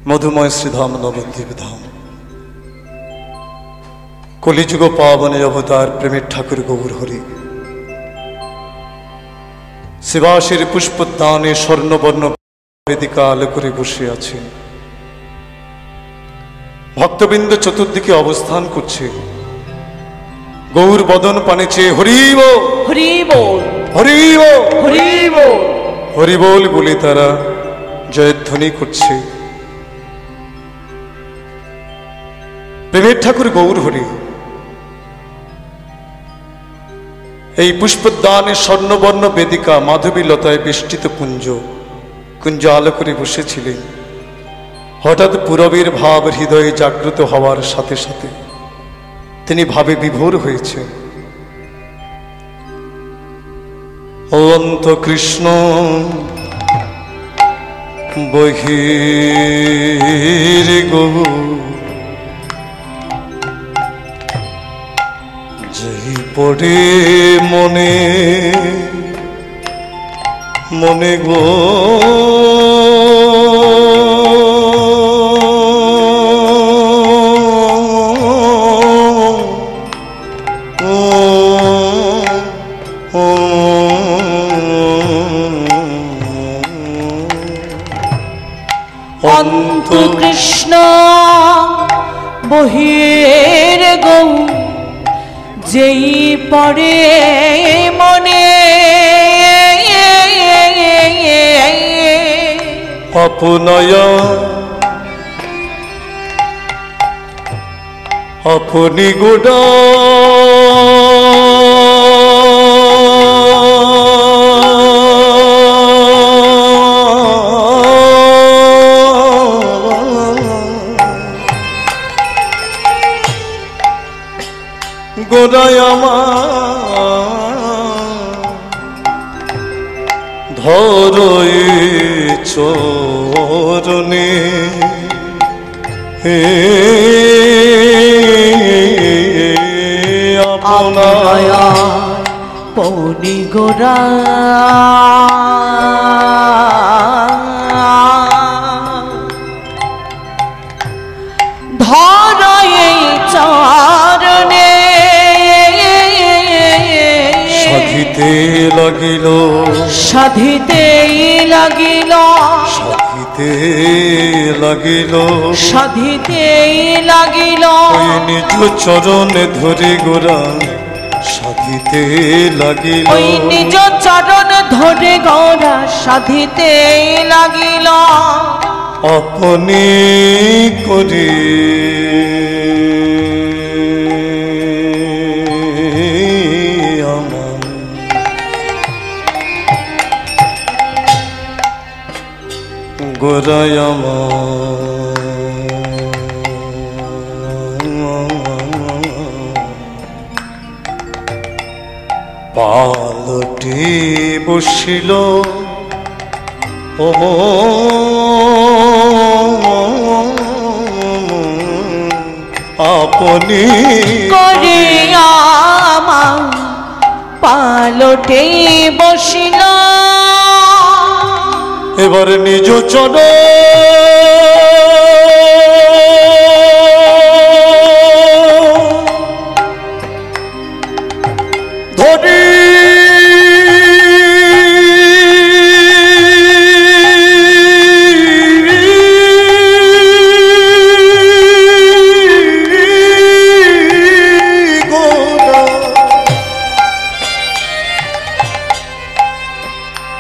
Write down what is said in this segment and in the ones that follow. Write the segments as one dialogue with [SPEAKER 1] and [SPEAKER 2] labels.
[SPEAKER 1] মধুময় শ্রীধাম নবদ্বীপ ধাম কলিযুগ পাবনে অবতার প্রেমের ঠাকুর গৌর হরি শিবাশির পুষ্পদানে স্বর্ণবর্ণ বেদিকা আলো করে বসে আছেন। ভক্তবৃন্দ চতুর্দিকে অবস্থান করছে। গৌর বদন পানে চেয়ে হরি বল হরি বল হরি বল হরি বল হরি বল বলে তারা জয়ধ্বনি করছে। প্রেমের ঠাকুর গৌর হরি এই পুষ্পদানে স্বর্ণবর্ণ বেদিকা মাধবী লতায় বেষ্টিত কুঞ্জ কুঞ্জ আলো করে বসেছিলেন। হঠাৎ পুরবীর ভাব হৃদয়ে জাগ্রত হওয়ার সাথে সাথে তিনি ভাবে বিভোর হয়েছেন। অন্ত কৃষ্ণ বহির গো যেই পড়ে মনে মনে গো
[SPEAKER 2] অন্ত কৃষ্ণ বহির গৌ যেই পড়ে মনে
[SPEAKER 1] আপনয় আপনি গোড়া গোড়ায় আমার ধরই চরণে
[SPEAKER 2] আপনার পৌনি গোড়া ধরই চরণে
[SPEAKER 1] সাধিতে লাগিল
[SPEAKER 2] সাধিতেই লাগিল
[SPEAKER 1] সাধিতে লাগিল
[SPEAKER 2] সাধিতেই লাগিল
[SPEAKER 1] ওই নিজ চরণে ধরে গোরা সাধিতে লাগিল
[SPEAKER 2] ওই নিজ চরণ ধরে গোরা সাধিতেই লাগিল
[SPEAKER 1] আপনি করে গোরায় পালটি বসিল ও আপনি
[SPEAKER 2] করে আমার পালটে বসিল
[SPEAKER 1] এবার নিজ চরণ ধরি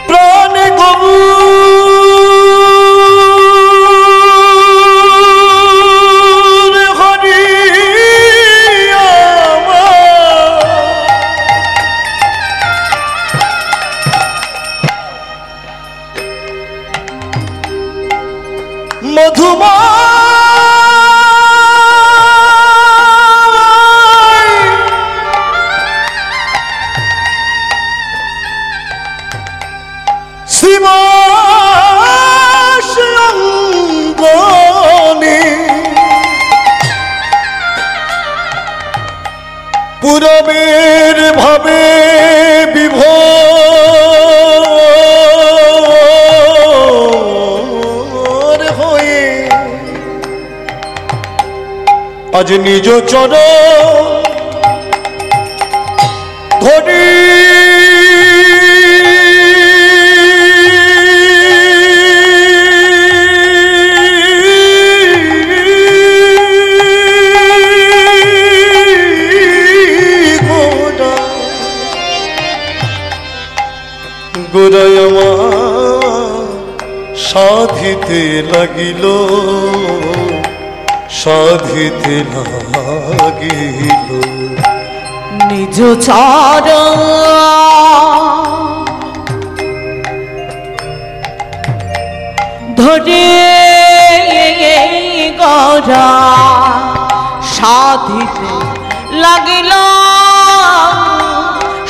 [SPEAKER 1] প্রাণে গবু মধুময় শিবাশঙ্গনে পুরবের ভাবে বিভোর হয়ে আজ নিজ চরণ ধরি গোড়ায় আমার সাধিতে লাগিল, সাধিতে লাগিল।
[SPEAKER 2] নিজ চরণ ধরে গড়া সাধিতে লাগিল,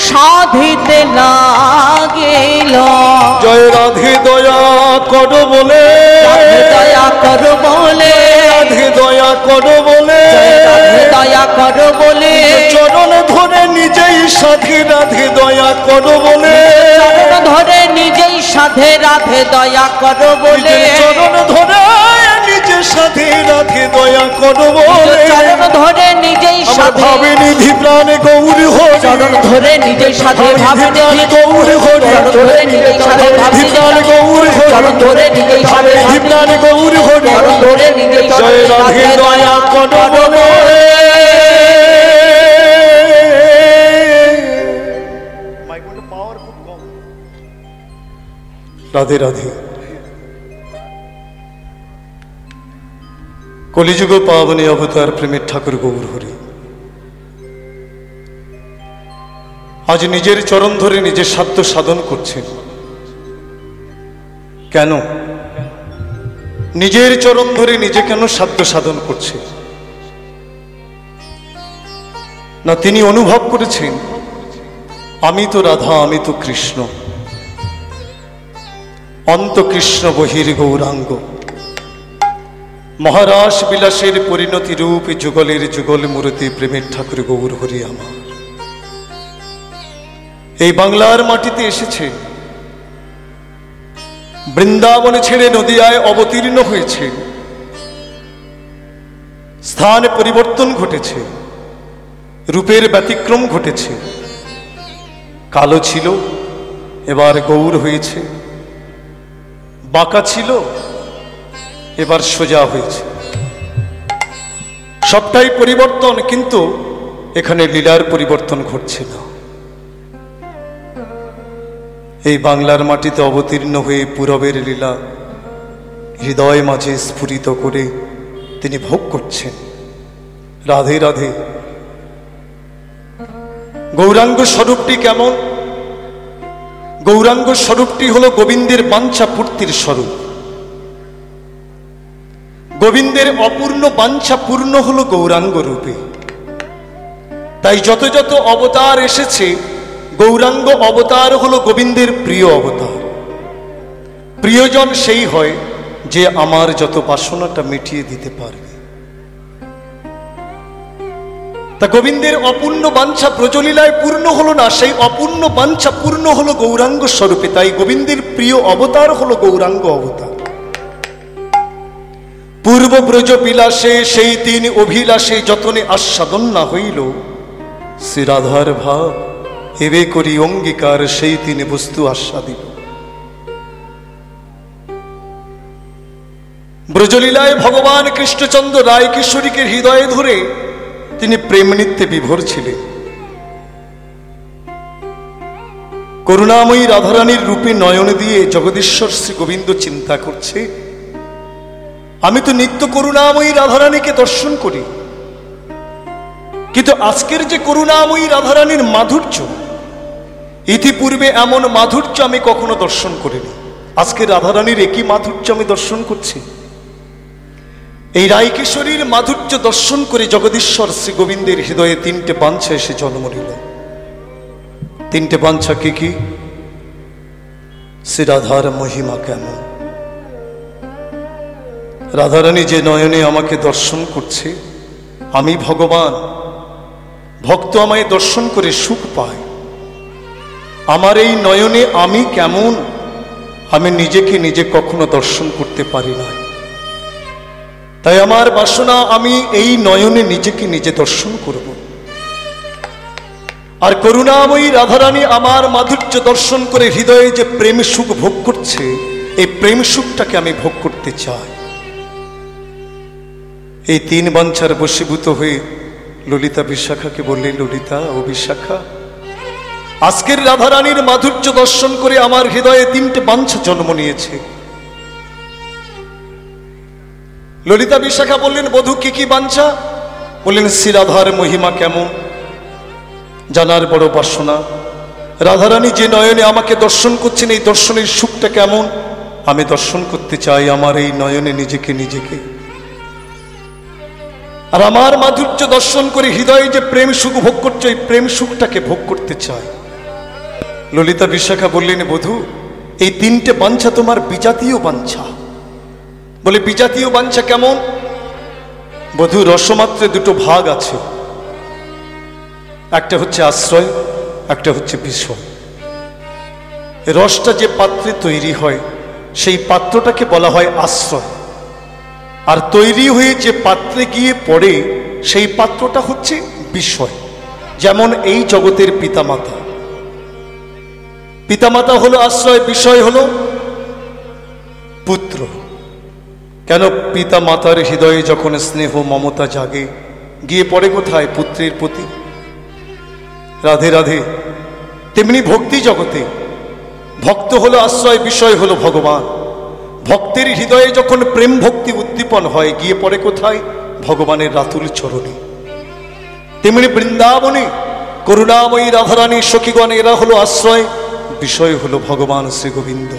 [SPEAKER 2] সাধিতে লাগিল।
[SPEAKER 1] জয় রাধে দয়া কর বলে,
[SPEAKER 2] দয়া কর বলে,
[SPEAKER 1] রাধে দয়া কর বলে,
[SPEAKER 2] দয়া কর বলে,
[SPEAKER 1] চরণ ধরে নিজেই সাধে রাধে দয়া কর বলে,
[SPEAKER 2] চরণ ধরে নিজেই সাধে রাধে দয়া কর বলে,
[SPEAKER 1] চরণ ধরে নিজে সাধে রাধে দয়া কর বলে,
[SPEAKER 2] চরণ ধরে নিজেই সাধে
[SPEAKER 1] ভাবে নিধি প্রাণে গৌরী হরি,
[SPEAKER 2] চরণ ধরে নিজেই সাধে ভাবে নিধি
[SPEAKER 1] গৌরী হরি,
[SPEAKER 2] চরণ ধরে নিজেই সাধে ভাবে
[SPEAKER 1] প্রাণে গৌরী হরি,
[SPEAKER 2] চরণ ধরে নিজেই সাধে
[SPEAKER 1] নিধি প্রাণে গৌরী হরি,
[SPEAKER 2] চরণ ধরে নিজেই
[SPEAKER 1] জয় রাধে দয়া কর বলে। রাধে রাধে। কলিযুগ পাবনী অবতার প্রেমের ঠাকুর গৌর হরি আজ নিজের চরণ ধরে নিজের সাধ্য সাধন করছেন। কেন নিজের চরণ ধরে নিজে কেন সাধ্য সাধন করছে? না তিনি অনুভব করেছেন আমি তো রাধা, আমি তো কৃষ্ণ, অন্ত কৃষ্ণ বহির গৌরাঙ্গ, মহারাস বিলাসের পরিণতি রূপ যুগলের যুগল মূর্তি প্রেমের ঠাকুর গৌর হরি আমার এই বাংলার মাটিতে এসেছে, বৃন্দাবন ছেড়ে নদিয়ায় অবতীর্ণ হয়েছে, স্থান পরিবর্তন ঘটেছে, রূপের ব্যতিক্রম ঘটেছে। কালো ছিল এবার গৌর হয়েছে, বাঁকা ছিল এবার সোজা হয়েছে, সবটাই পরিবর্তন, কিন্তু এখানে লীলার পরিবর্তন ঘটছে না। এই বাংলার মাটিতে অবতীর্ণ হয়ে পূরবের লীলা হৃদয় মাঝে স্ফুরিত করে তিনি ভোগ করছেন। রাধে রাধে। গৌরাঙ্গ স্বরূপটি কেমন? গৌরাঙ্গ স্বরূপটি হলো গোবিন্দের বাঞ্ছা পূর্তির স্বরূপ। গোবিন্দের অপূর্ণ বাঞ্ছা পূর্ণ হলো গৌরাঙ্গ রূপে। তাই যত যত অবতার এসেছে, গৌরাঙ্গ অবতার হলো গোবিন্দের প্রিয় অবতার। প্রিয়জন সেই হয় যে আমার যত বাসনাটা মিটিয়ে দিতে পারবে। তা গোবিন্দের অপূর্ণ বাঞ্ছা ব্রজলীলায় পূর্ণ হলো না, সেই অপূর্ণ বাঞ্ছা পূর্ণ হলো গৌরাঙ্গ স্বরূপে। তাই গোবিন্দের প্রিয় অবতার হলো গৌরাঙ্গ অবতার। পূর্ব ব্রজ বিলাসে সেই তিন অভিলাষে যতনে আস্বাদন না হইল, শ্রী রাধার ভাব হেবে করি অঙ্গীকার সেই তিনি বস্তু আস্বাদিল। ব্রজলীলায় ভগবান কৃষ্ণচন্দ্র রায় কিশোরীকে হৃদয়ে ধরে তিনি প্রেম নৃত্যে বিভোর ছিলেন। করুণাময়ী রাধারানীর রূপে নয়ন দিয়ে জগদীশ্বর শ্রী গোবিন্দ চিন্তা করছে, আমি তো নিত্য করুণাময়ী রাধারানীকে দর্শন করি, কিন্তু আজকের যে করুণাময়ী রাধারানীর মাধুর্য, ইতিপূর্বে এমন মাধুর্য আমি কখনো দর্শন করিনি। আজকে রাধারানীর একই মাধুর্য আমি দর্শন করছি। এই রায়কিশোরীর মাধুর্য দর্শন করে জগদীশ্বর শ্রী গোবিন্দের হৃদয়ে তিনটে বাঞ্ছা এসে জন্ম নিল। তিনটে বাঞ্ছা কি কি? শ্রী রাধার মহিমা কেমন, রাধারানী যে নয়নে আমাকে দর্শন করছে, আমি ভগবান, ভক্ত আমায় দর্শন করে সুখ পায়। আমার এই নয়নে আমি কেমন, আমি নিজেকে নিজে কখনো দর্শন করতে পারি না। তাই আমার বাসনা আমি এই নয়নে নিজেকে নিজে দর্শন করব। আর করুণাময়ী রাধারানী আমার মাধুর্য দর্শন করে হৃদয়ে যে প্রেম সুখ ভোগ করছে, এই প্রেম সুখটাকে আমি ভোগ করতে চাই। এই তিন বাঞ্ছার বশীভূত হয়ে ললিতা বিশাখাকে বললেন, ললিতা ও বিশাখা, আজকের রাধারানীর মাধুর্য দর্শন করে আমার হৃদয়ে তিনটে বাঞ্ছা জন্ম নিয়েছে। ললিতা বিশাখা বললেন, বধূ কি কি বাঞ্ছা? বললেন, শ্রী রাধার মহিমা কেমন জানার বড় বাসনা। রাধারানী যে নয়নে আমাকে দর্শন করছেন, এই দর্শনের সুখটা কেমন আমি দর্শন করতে চাই আমার এই নয়নে নিজেকে। আর আমার মাধুর্য দর্শন করে হৃদয়ে যে প্রেম সুখ ভোগ করছে, এই প্রেম সুখটাকে ভোগ করতে চাই। ললিতা বিশাখা বললেন, বধূ এই তিনটে বাঞ্ছা তোমার বিজাতীয় বাঞ্ছা। বলে, বিজাতীয় বাঞ্ছা কেমন? বধূ রসমাত্রে দুটো ভাগ আছে, একটা হচ্ছে আশ্রয়, একটা হচ্ছে বিষয়। রসটা যে পাত্রে তৈরি হয় সেই পাত্রটাকে বলা হয় আশ্রয়, আর তৈরি হয়ে যে পাত্রে গিয়ে পড়ে সেই পাত্রটা হচ্ছে বিষয়। যেমন এই জগতের পিতামাতা, পিতামাতা হলো আশ্রয়, বিষয় হলো পুত্র। কেন? পিতা মাতার হৃদয়ে যখন স্নেহ মমতা জাগে, গিয়ে পড়ে কোথায়? পুত্রের প্রতি। রাধে রাধে। তেমনি ভক্তি জগতে ভক্ত হলো আশ্রয়, বিষয় হলো ভগবান। ভক্তের হৃদয়ে যখন প্রেম ভক্তি উদ্দীপন হয়, গিয়ে পড়ে কোথায়? ভগবানের রাতুল চরণে। তেমনি বৃন্দাবনে করুণাময়ী রাধারানী সখীগণ, এরা হলো আশ্রয়, বিষয় হলো ভগবান শ্রী গোবিন্দ।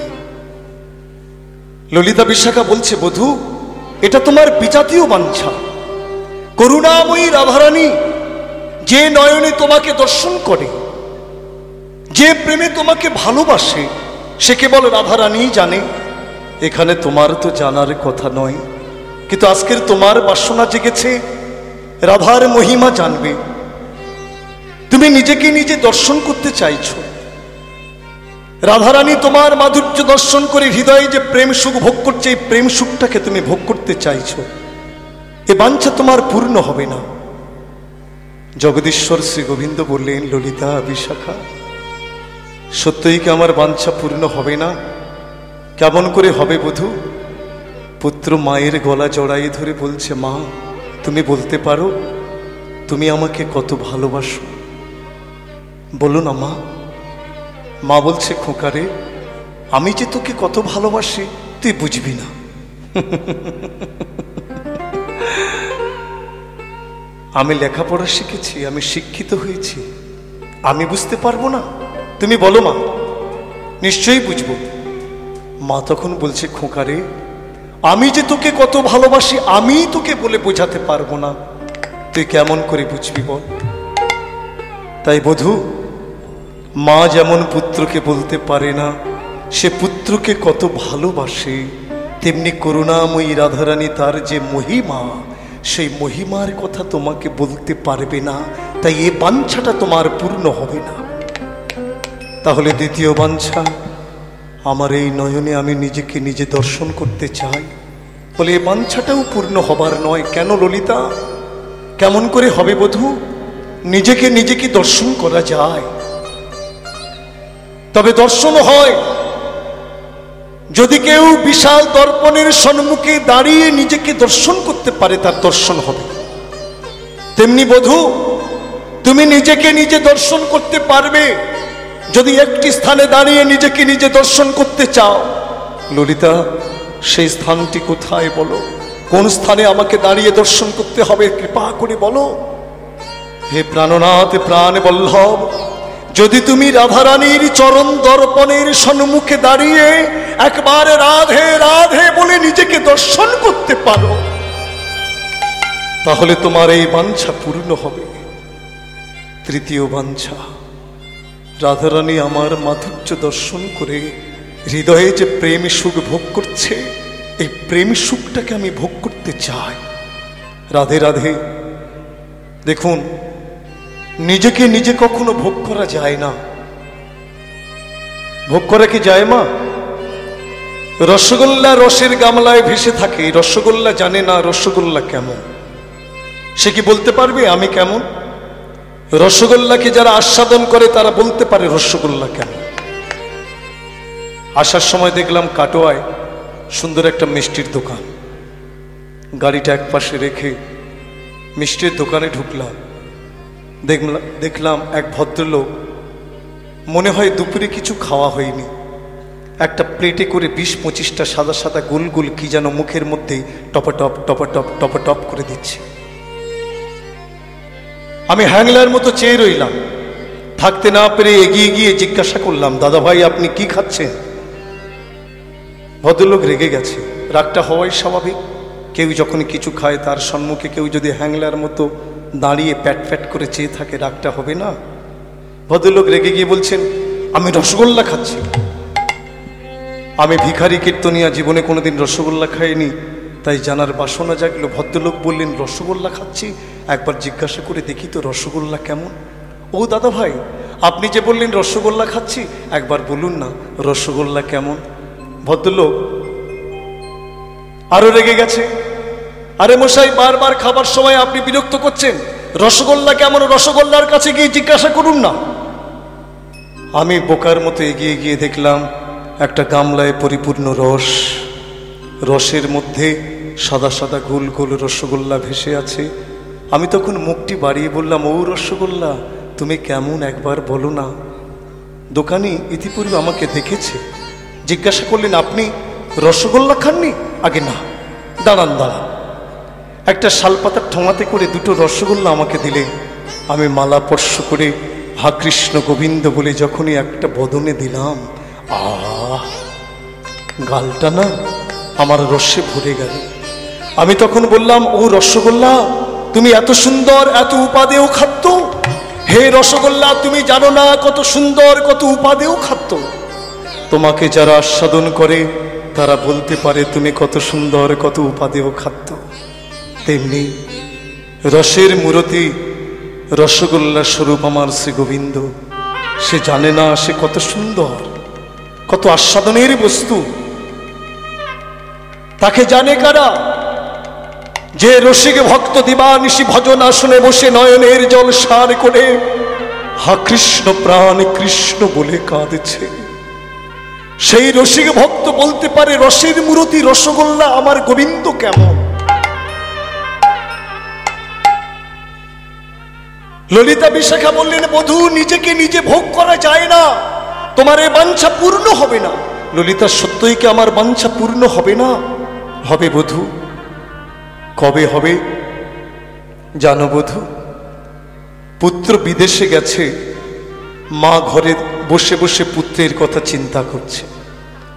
[SPEAKER 1] ললিতা বিশাখা বলছে, বধূ এটা তোমার বিজাতীয় বাঞ্ছা। করুণাময়ী রাধারানী যে নয়নে তোমাকে দর্শন করে, যে প্রেমে তোমাকে ভালোবাসে, সে কেবল রাধারানীই জানে। এখানে তোমার তো জানার কথা নয়, কিন্তু আজকের তোমার বাসনা জেগেছে রাধার মহিমা জানবে। তুমি নিজেকে নিজে দর্শন করতে চাইছো। রাধারানী তোমার মাধুর্য দর্শন করে হৃদয়ে যে প্রেম সুখ ভোগ করছে, এই প্রেম সুখটাকে তুমি ভোগ করতে চাইছো। এ বাঞ্ছা তোমার পূর্ণ হবে না। জগদীশ্বর শ্রী গোবিন্দ বললেন, ললিতা বিশাখা, সত্যই কি আমার বাঞ্ছা পূর্ণ হবে না? কেমন করে হবে বধূ? পুত্র মায়ের গলা জড়াই ধরে বলছে, মা তুমি বলতে পারো তুমি আমাকে কত ভালোবাসো? বলো না মা। মা বলছে, খোকারে আমি যে তোকে কত ভালোবাসি তুই বুঝবি না। আমি লেখাপড়া শিখেছি, আমি শিক্ষিত হয়েছি, আমি বুঝতে পারবো না? তুমি বলো মা, নিশ্চয়ই বুঝবো। মা তখন বলছে, খোকারে আমি যে তোকে কত ভালোবাসি আমি তোকে বলে বোঝাতে পারবো না, তুই কেমন করে বুঝবি বল? তাই বধূ, মা যেমন পুত্রকে বলতে পারে না সে পুত্রকে কত ভালোবাসে, তেমনি করুণাময়ী রাধারানী তার যে মহিমা, সেই মহিমার কথা তোমাকে বলতে পারবে না। তাই এই বাঞ্ছাটা তোমার পূর্ণ হবে না। তাহলে দ্বিতীয় বাঞ্ছা, আমার এই নয়নে আমি নিজেকে নিজে দর্শন করতে চাই। বলে, এই বাঞ্ছাটাও পূর্ণ হবার নয়। কেন ললিতা? কেমন করে হবে বধূ? নিজেকে নিজে কি দর্শন করা যায়? তবে দর্শন হয় যদি কেউ বিশাল দর্পণের সম্মুখে দাঁড়িয়ে নিজেকে দর্শন করতে পারে, তার দর্শন হবে। তেমনি বধূ, তুমি নিজেকে নিজে দর্শন করতে পারবে যদি একটি স্থানে দাঁড়িয়ে নিজেকে নিজে দর্শন করতে চাও। ললিতা, সেই স্থানটি কোথায় বলো? কোন স্থানে আমাকে দাঁড়িয়ে দর্শন করতে হবে? কৃপা করে বলো। হে প্রাণনাথ, প্রাণ বল্লভ, যদি তুমি রাধারানীর চরণ দর্পণের সম্মুখে দাঁড়িয়ে একবার রাধে রাধে বলে নিজেকে দর্শন করতে পারো, তাহলে তোমার এই বাঞ্ছা পূর্ণ হবে। তৃতীয় বাঞ্ছা, রাধারানী আমার মাধুর্য দর্শন করে হৃদয়ে যে প্রেম সুখ ভোগ করছে, এই প্রেম সুখটাকে আমি ভোগ করতে চাই। রাধে রাধে। দেখুন, নিজেকে নিজে কখনো ভোগ করা যায় না। ভোগ করা কি যায় মা? রসগোল্লা রসের গামলায় ভেসে থাকে, রসগোল্লা জানে না রসগোল্লা কেমন। সে কি বলতে পারবে আমি কেমন? রসগোল্লাকে যারা আস্বাদন করে তারা বলতে পারে রসগোল্লা কেমন। আসার সময় দেখলাম কাটোয়ায় সুন্দর একটা মিষ্টির দোকান, গাড়িটা একপাশে রেখে মিষ্টির দোকানে ঢুকলাম। দেখলাম এক ভদ্রলোক, মনে হয় দুপুরে কিছু খাওয়া হয়নি, একটা প্লেটে করে 20-25টা সাদা সাদা গোল গোল কি যেন মুখের মধ্যে টপাটপ টপাটপ টপাটপ করে দিচ্ছে। আমি হ্যাংলার মতো চেয়ে রইলাম, থাকতে না পেরে এগিয়ে গিয়ে জিজ্ঞাসা করলাম, দাদা ভাই আপনি কি খাচ্ছেন? ভদ্রলোক রেগে গেছে। রাগটা হওয়াই স্বাভাবিক, কেউ যখন কিছু খায় তার সম্মুখে কেউ যদি হ্যাংলার মতো দাঁড়িয়ে প্যাট প্যাট করে চেয়ে থাকে রাগটা হবে না? ভদ্রলোক রেগে গিয়ে বলছেন, আমি রসগোল্লা খাচ্ছি। আমি ভিখারি কীর্তনিয়া, জীবনে কোনোদিন রসগোল্লা খাইনি, তাই জানার বাসনা জাগলো। ভদ্রলোক বললেন, রসগোল্লা খাচ্ছি, একবার জিজ্ঞাসা করে দেখি তো রসগোল্লা কেমন। ও দাদা ভাই, আপনি যে বললেন রসগোল্লা খাচ্ছি, একবার বলুন না রসগোল্লা কেমন। ভদ্রলোক আরো রেগে গেছে, আরে মশাই বারবার খাবার সময় আপনি বিরক্ত করছেন, রসগোল্লা কেমন রসগোল্লার কাছে গিয়ে জিজ্ঞাসা করুন না। আমি বোকার মতো এগিয়ে গিয়ে দেখলাম একটা গামলায় পরিপূর্ণ রস, রসের মধ্যে সাদা সাদা গোল গোল রসগোল্লা ভেসে আছে। আমি তখন মুখটি বাড়িয়ে বললাম, ও রসগোল্লা তুমি কেমন একবার বলো না। দোকানি ইতিপূর্বে আমাকে দেখেছে, জিজ্ঞাসা করলেন, আপনি রসগোল্লা খাননি? আগে না, দাঁড়ান দাঁড়ান। একটা শালপাতার ঠোঙাতে করে 2টো রসগোল্লা আমাকে দিলেন। আমি মালা স্পর্শ করে হা কৃষ্ণ গোবিন্দ বলে যখনই একটা বদনে দিলাম, গালটা না আমার রসে ভরে গেল। আমি তখন বললাম, ও রসগোল্লা তুমি এত সুন্দর, এত উপাদেয় খাদ্য। হে রসগোল্লা তুমি জানো না কত সুন্দর, কত উপাদেয় খাদ্য। তোমাকে যারা আস্বাদন করে তারা বলতে পারে তুমি কত সুন্দর, কত উপাদেয় খাদ্য। তেমনি রসের মূরতি রসগোল্লা স্বরূপ আমার শ্রী গোবিন্দ। সে জানে না সে কত সুন্দর, কত আস্বাদনের বস্তু। তাকে জানে কারা? যে রসিক ভক্ত দিবানিশি ভজন আসনে বসে নয়নের জল সার করে হা কৃষ্ণ প্রাণ কৃষ্ণ বলে কাঁদছে। সেই রসিক ভক্ত বলতে পারে রসের মূরতি রসগোল্লা আমার গোবিন্দ কেমন। ললিতা বিশাখা বললেন, বধূ নিজেকে নিজে ভোগ করা যায় না, তোমার এ বাঞ্ছা পূর্ণ হবে না। ললিতা, সত্যই কি আমার বাঞ্ছা পূর্ণ হবে না? হবে বধূ। কবে হবে জানো বধূ? পুত্র বিদেশে গেছে, মা ঘরে বসে বসে পুত্রের কথা চিন্তা করছে।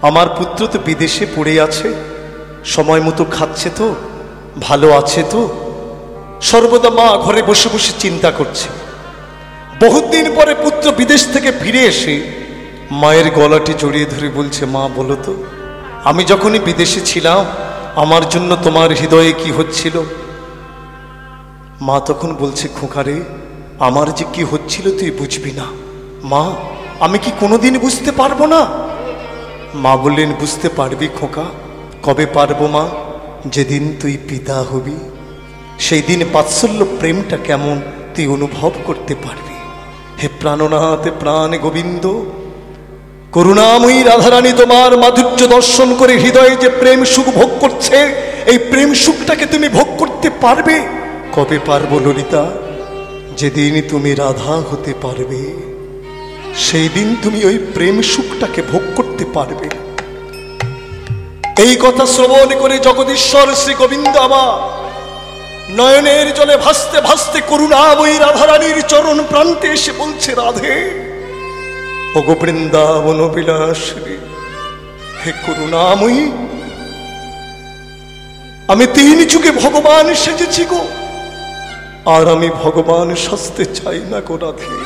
[SPEAKER 1] আমার পুত্র তো বিদেশে পড়ে আছে, সময় মতো খাচ্ছে তো, ভালো আছে তো, সর্বদা মা ঘরে বসে বসে চিন্তা করছে। বহুত দিন পরে পুত্র বিদেশ থেকে ফিরে এসে মায়ের গলাটি জড়িয়ে ধরে বলছে, মা বলো তো, আমি যখনই বিদেশে ছিলাম আমার জন্য তোমার হৃদয়ে কি হচ্ছিল? মা তখন বলছে, খোকারে আমার যে কি হচ্ছিল তুই বুঝবি না। মা, আমি কি কোনোদিন বুঝতে পারবো না? মা বললেন, বুঝতে পারবি খোকা। কবে পারবো মা? যেদিন তুই পিতা হবি, সেই দিন বাৎসল্য প্রেমটা কেমন তুই অনুভব করতে পারবি। হে প্রাণনাথ প্রাণ গোবিন্দ, করুণাময়ী রাধারানী তোমার মাধুর্য দর্শন করে হৃদয়ে যে প্রেম সুখ ভোগ করছে, এই প্রেম সুখটাকে তুমি ভোগ করতে পারবে। কবে পারবো ললিতা? যেদিন তুমি রাধা হতে পারবে, সেই দিন তুমি ওই প্রেম সুখটাকে ভোগ করতে পারবে। এই কথা শ্রবণ করে জগদীশ্বর শ্রী গোবিন্দ আমার নয়নের জলে ভাসতে ভাসতে করুণাময়ী রাধারানীর চরণ প্রান্তে এসে বলছে, রাধে ওগো বৃন্দাবন বিলাসিনী, হে করুণাময়ী, আমি 3 যুগে ভগবান সেজেছি গো, আর আমি ভগবান সাজতে চাই না গো রাধে।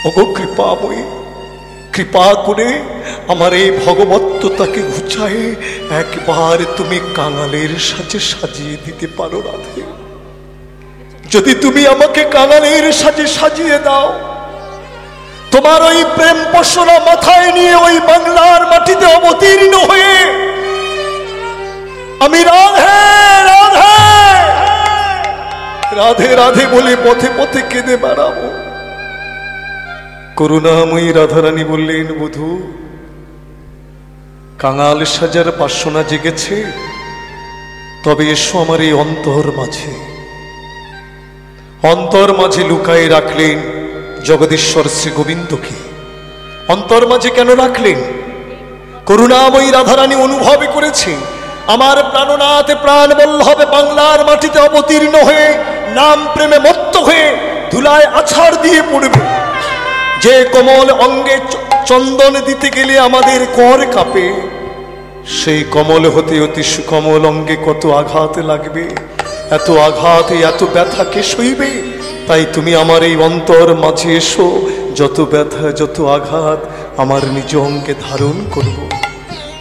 [SPEAKER 1] ওগো কৃপাময়ী, কৃপা করে আমার এই ভগবত্বতাকে ঘুচায়ে একবার তুমি কাঙালের সাজে সাজিয়ে দিতে পারো রাধে। যদি তুমি আমাকে কাঙালের সাজে সাজিয়ে দাও, তোমার ওই প্রেম পশরা মাথায় নিয়ে ওই বাংলার মাটিতে অবতীর্ণ হয়ে আমি রাধে রাধে রাধে রাধে বলে পথে পথে কেঁদে বেড়াবো। করুণাময়ী রাধারানী বললেন, বধূ, কাঙাল সাজার বাসনা জেগেছে, তবে এসো আমার এই অন্তর মাঝে। অন্তর মাঝে লুকায়ে রাখলেন জগদীশ্বর শ্রী গোবিন্দকে। অন্তর মাঝে কেন রাখলেন? করুণাময়ী রাধারানী অনুভব করেছে আমার প্রাণনাথ প্রাণ বল্লভে বাংলার মাটিতে অবতীর্ণ হয়ে নাম প্রেমে মত্ত হয়ে ধুলায় আছাড় দিয়ে পড়বে। যে কোমল অঙ্গে চন্দন দিতে গেলে আমাদের কর কাঁপে, সেই কমল হতে অতি সুকমল অঙ্গে কত আঘাত লাগবে। এত আঘাতে এত ব্যথা কে সইবে? তাই তুমি আমার এই অন্তর মাঝে এসো, যত ব্যথা যত আঘাত আমার নিজ অঙ্গে ধারণ করব।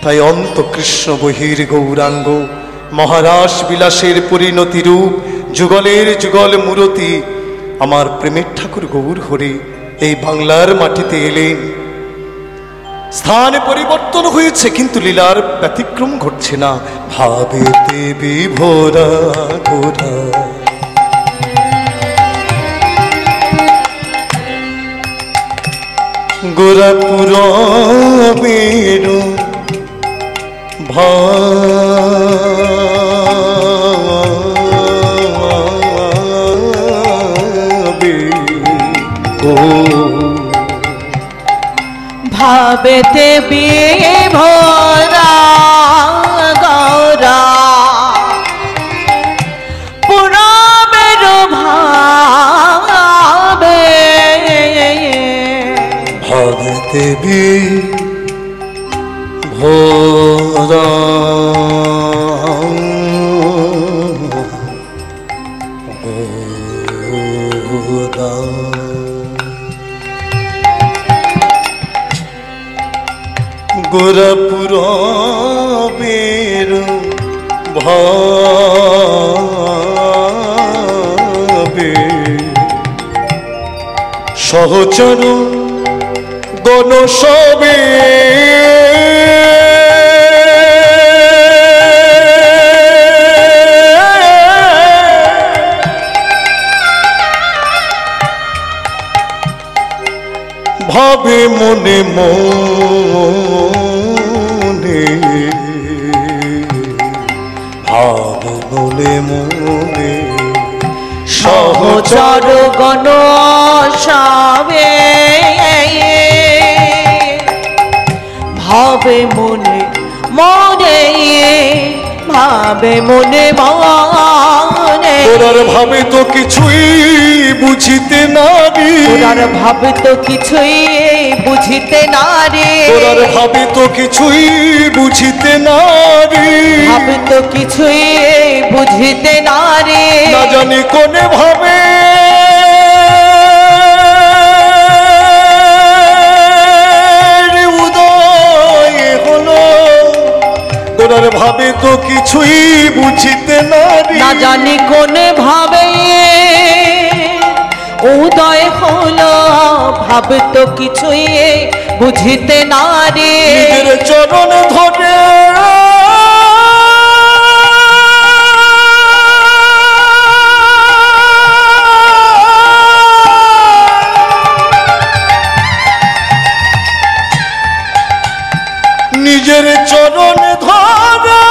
[SPEAKER 1] তাই অন্ত কৃষ্ণ বহির গৌরাঙ্গ মহারাস বিলাসের পরিণতি রূপ যুগলের যুগল মূরতি আমার প্রেমের ঠাকুর গৌর হরে এই বাংলার মাটিতে এলেন। স্থান পরিবর্তন হয়েছে কিন্তু লীলার ব্যতিক্রম ঘটছে না। ভাবেতে বিভোরা গোরা গোরাপুর বেরো ভাবে ও
[SPEAKER 2] ভাবেতে বিভোরা গৌরা পুরবের ভাবে
[SPEAKER 1] ভাবেতে বিভোরা গোরা গোরাপুর বের ভাবে সহচর গণ সবে ভাবে মনে মনে ভাবে মনে মনে
[SPEAKER 2] সহচর গণ সবে ভাবে মনে মনে ভাবে মনে মনে
[SPEAKER 1] তোরার ভাবে তো কিছুই বুঝিতে নারি
[SPEAKER 2] তোরার ভাবে তো কিছুই বুঝিতে নারে
[SPEAKER 1] তোরার ভাবে তো কিছুই বুঝিতে নারি
[SPEAKER 2] ভাবে তো কিছুই বুঝিতে নারে
[SPEAKER 1] না জানি কোনে ভাবে উদয় হলো তোরার ভাবে তো কিছুই বুঝিতে নারি
[SPEAKER 2] না জানি কোনে ভাবে উদয় হলো ভাবে তো কিছুই বুঝিতে নারে
[SPEAKER 1] নিজের চরণ ধরে নিজের চরণ ধরে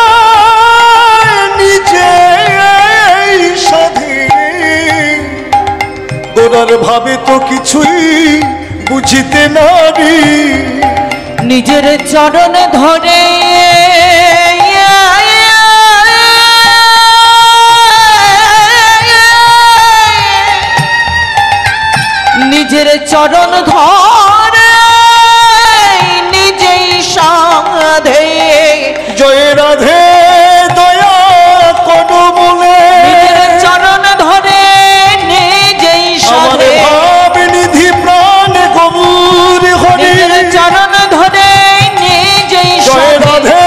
[SPEAKER 1] নিজে সাধে গোরার ভাবে তো কিছুই বুঝিতে নারি
[SPEAKER 2] নিজের চরণ ধরে নিজের চরণ ধরে নিজেই সাধে
[SPEAKER 1] জয় রাধে দয়া করো বলে
[SPEAKER 2] নিজের চরণ ধরে নিজেই
[SPEAKER 1] আমার
[SPEAKER 2] সাধে
[SPEAKER 1] ভাব নিধি প্রাণ গৌর হরি
[SPEAKER 2] নিজের চরণ ধরে নিজেই
[SPEAKER 1] জয়
[SPEAKER 2] সাধে
[SPEAKER 1] রাধে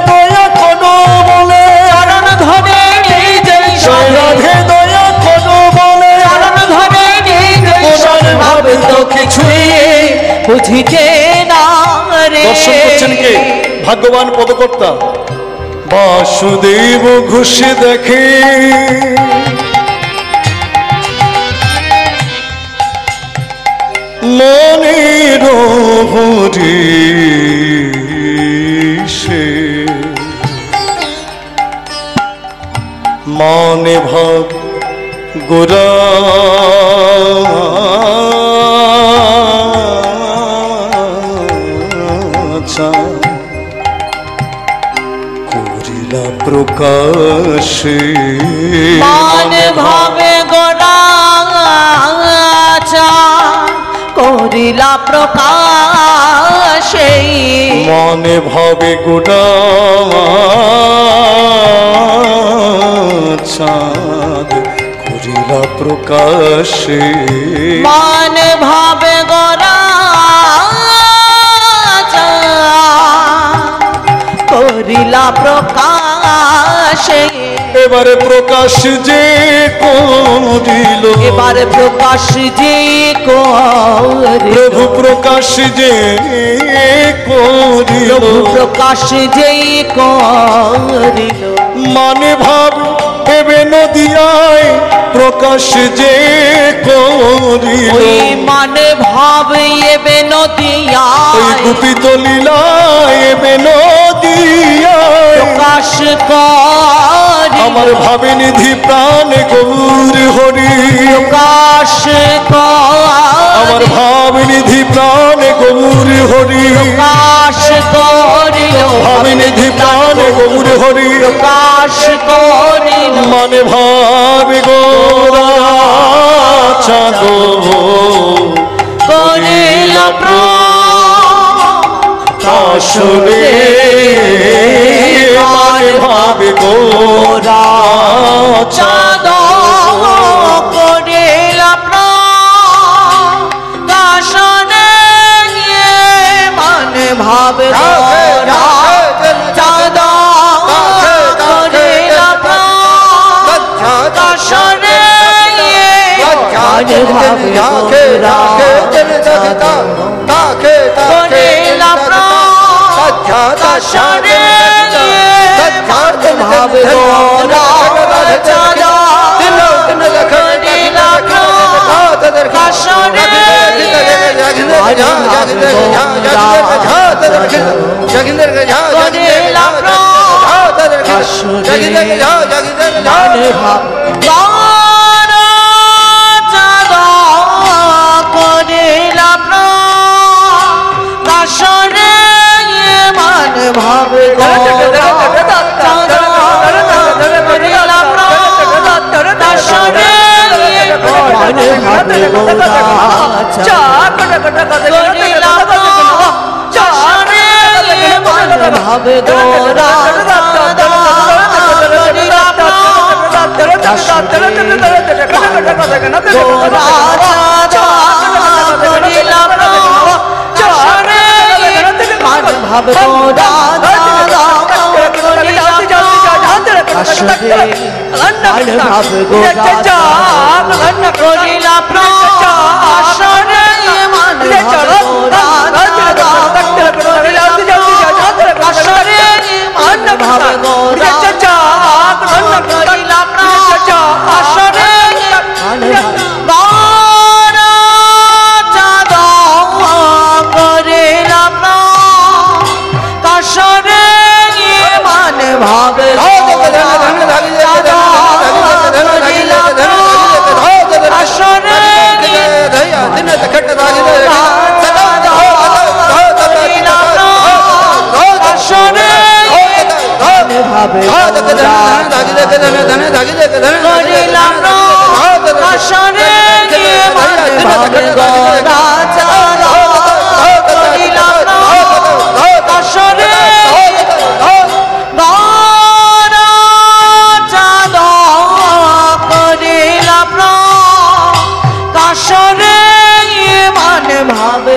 [SPEAKER 1] দয়া করো বলে
[SPEAKER 2] চরণ ধরে নিজেই
[SPEAKER 1] জয়
[SPEAKER 2] সাধে
[SPEAKER 1] রাধে দয়া করো বলে
[SPEAKER 2] চরণ ধরে নিজেই
[SPEAKER 1] গোরার
[SPEAKER 2] সাধে
[SPEAKER 1] ভাবে তো কিছুই
[SPEAKER 2] বুঝিতে না রে।
[SPEAKER 1] দর্শন করছেন কে? ভাগ্যবান পদকর্তা বাসুদেব ঘুষে দেখে মনের হরিষে মানে ভাব গোরা করিলা প্রকাশে
[SPEAKER 2] মানে ভাবে গোরা করিলা প্রকাশে
[SPEAKER 1] মনে ভাবে গোড়া চাঁদ করিলা প্রকাশে
[SPEAKER 2] মানে ভাবে গোরা করিলা প্রকাশে
[SPEAKER 1] এবারে প্রকাশ যে করিল
[SPEAKER 2] এবারে প্রকাশ যে করিল
[SPEAKER 1] প্রভু প্রকাশ যে করিল
[SPEAKER 2] প্রকাশ যে করিল
[SPEAKER 1] মানে ভাব এবে নদিয়ায় প্রকাশ যে করিল
[SPEAKER 2] ওই মানে ভাব এবে
[SPEAKER 1] ওই
[SPEAKER 2] নদিয়ায়
[SPEAKER 1] গুপিত লীলায় এবে নদিয়ায়
[SPEAKER 2] প্রকাশ করিল
[SPEAKER 1] আমার ভাবে নিধি প্রাণ গৌর হরি
[SPEAKER 2] প্রকাশ
[SPEAKER 1] আমার
[SPEAKER 2] করিল
[SPEAKER 1] ভাবে নিধি প্রাণ গৌর হরি
[SPEAKER 2] প্রকাশ করিল
[SPEAKER 1] ভাবে নিধি প্রাণ গৌর হরি
[SPEAKER 2] প্রকাশ করিল
[SPEAKER 1] মানে ভাবে গোরা চাঁদ
[SPEAKER 2] করিল
[SPEAKER 1] আসলে মানে ভাবে গোরা
[SPEAKER 2] চাঁদ করিল প্রকাশনে মানে ভাবে গোরা চাঁদ করিল প্রকাশনে মানে ভাবে গোরা করিল প্রকাশনে ভাবে গোরা চাঁদ করিল প্রকাশনে ভাবে ভাবে গোরা ভাবে গোরা ভাবে গোরা করিলা প্রকাশনে মানে ভাবে গোরা প্রকাশনে মানে ভাবে গোরা করিলা প্রকাশনে গোরা চাঁদ করিলা প্রকাশনে মানে ভাবে ভাবে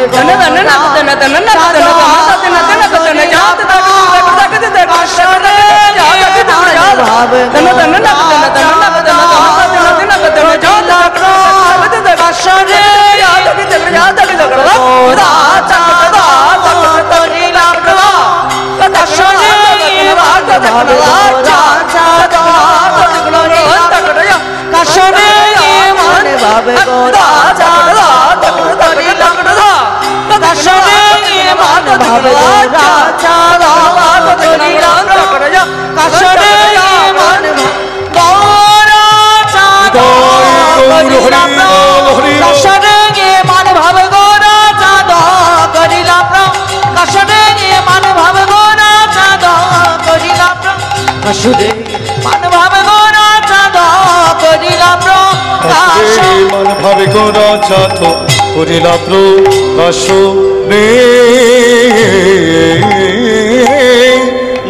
[SPEAKER 2] ভাবে গো রাজা করিলাম কাশরে মান ভাবে গো রাজা করিলাম কাশরে মান গো রাজা করিলাম কাশরে মান ভাবে গো রাজা করিলাম কাশরে মান ভাবে গো রাজা করিলাম কাশরে মান ভাবে গো রাজা করিলাম
[SPEAKER 1] মন ভাবে গো রাজা তো করিলা প্রকাশ রে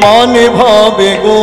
[SPEAKER 1] মন ভাবে গো